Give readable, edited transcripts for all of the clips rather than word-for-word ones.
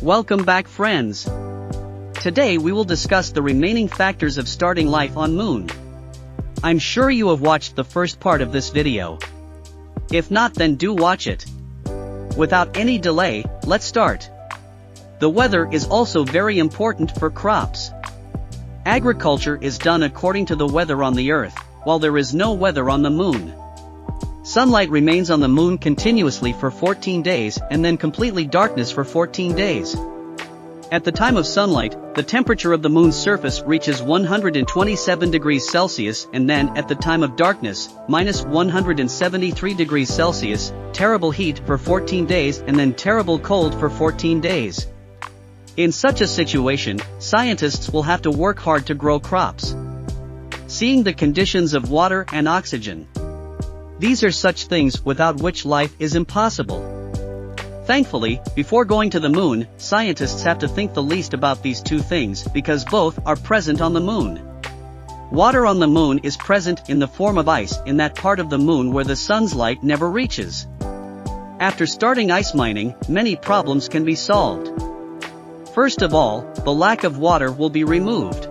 Welcome back, friends. Today we will discuss the remaining factors of starting life on Moon. I'm sure you have watched the first part of this video. If not, then do watch it. Without any delay, let's start. The weather is also very important for crops. Agriculture is done according to the weather on the Earth, while there is no weather on the Moon. Sunlight remains on the Moon continuously for 14 days and then completely darkness for 14 days. At the time of sunlight, the temperature of the Moon's surface reaches 127 degrees Celsius, and then at the time of darkness, minus 173 degrees Celsius, terrible heat for 14 days and then terrible cold for 14 days. In such a situation, scientists will have to work hard to grow crops. Seeing the conditions of water and oxygen. These are such things without which life is impossible. Thankfully, before going to the Moon, scientists have to think the least about these two things because both are present on the Moon. Water on the Moon is present in the form of ice in that part of the Moon where the sun's light never reaches. After starting ice mining, many problems can be solved. First of all, the lack of water will be removed.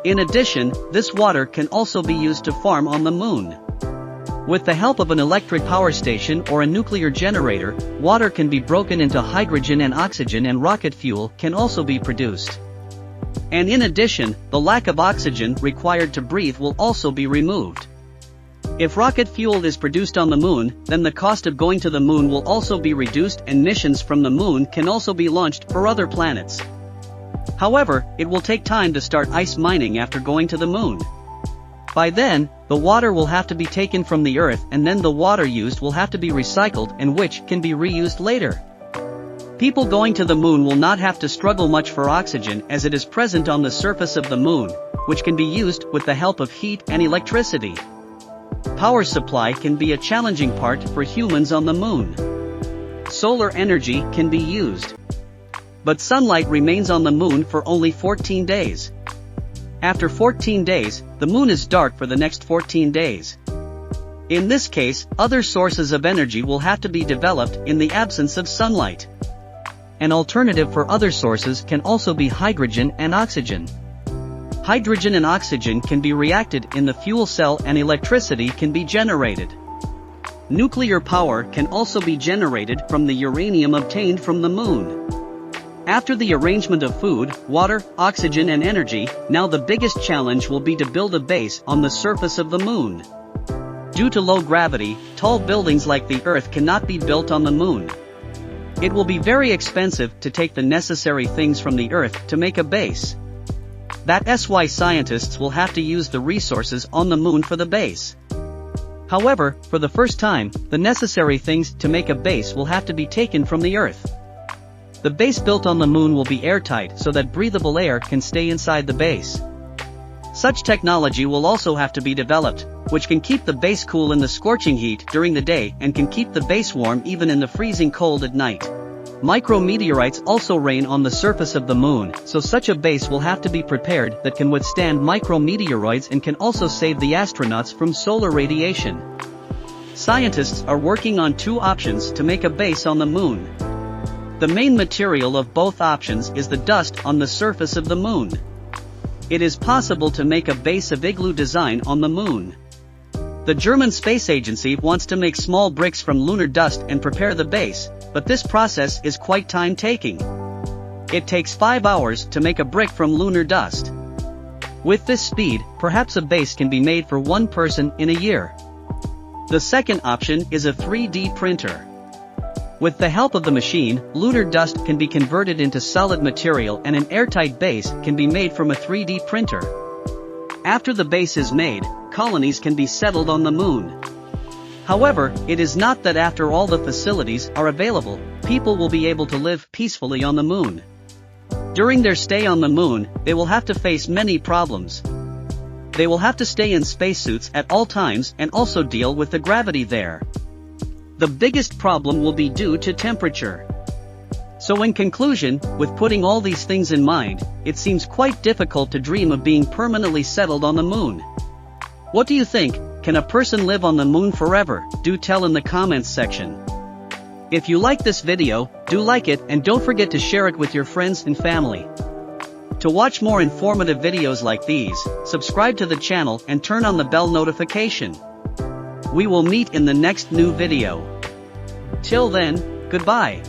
In addition, this water can also be used to farm on the Moon. With the help of an electric power station or a nuclear generator, water can be broken into hydrogen and oxygen, and rocket fuel can also be produced. And in addition, the lack of oxygen required to breathe will also be removed. If rocket fuel is produced on the Moon, then the cost of going to the Moon will also be reduced, and missions from the Moon can also be launched for other planets. However, it will take time to start ice mining after going to the Moon. By then, the water will have to be taken from the Earth, and then the water used will have to be recycled, and which can be reused later. People going to the Moon will not have to struggle much for oxygen as it is present on the surface of the Moon, which can be used with the help of heat and electricity. Power supply can be a challenging part for humans on the Moon. Solar energy can be used. But sunlight remains on the Moon for only 14 days. After 14 days, the Moon is dark for the next 14 days. In this case, other sources of energy will have to be developed in the absence of sunlight. An alternative for other sources can also be hydrogen and oxygen. Hydrogen and oxygen can be reacted in the fuel cell and electricity can be generated. Nuclear power can also be generated from the uranium obtained from the Moon. After the arrangement of food, water, oxygen and energy, now the biggest challenge will be to build a base on the surface of the Moon. Due to low gravity, tall buildings like the Earth cannot be built on the Moon. It will be very expensive to take the necessary things from the Earth to make a base. That's why scientists will have to use the resources on the Moon for the base. However, for the first time, the necessary things to make a base will have to be taken from the Earth. The base built on the Moon will be airtight so that breathable air can stay inside the base. Such technology will also have to be developed, which can keep the base cool in the scorching heat during the day and can keep the base warm even in the freezing cold at night. Micrometeorites also rain on the surface of the Moon, so such a base will have to be prepared that can withstand micrometeoroids and can also save the astronauts from solar radiation. Scientists are working on two options to make a base on the Moon. The main material of both options is the dust on the surface of the Moon. It is possible to make a base of igloo design on the Moon. The German Space Agency wants to make small bricks from lunar dust and prepare the base, but this process is quite time-taking. It takes 5 hours to make a brick from lunar dust. With this speed, perhaps a base can be made for one person in a year. The second option is a 3D printer. With the help of the machine, lunar dust can be converted into solid material and an airtight base can be made from a 3D printer. After the base is made, colonies can be settled on the Moon. However, it is not that after all the facilities are available, people will be able to live peacefully on the Moon. During their stay on the Moon, they will have to face many problems. They will have to stay in spacesuits at all times and also deal with the gravity there. The biggest problem will be due to temperature. So in conclusion, with putting all these things in mind, it seems quite difficult to dream of being permanently settled on the Moon. What do you think? Can a person live on the Moon forever? Do tell in the comments section. If you like this video, do like it and don't forget to share it with your friends and family. To watch more informative videos like these, subscribe to the channel and turn on the bell notification. We will meet in the next new video. Till then, goodbye.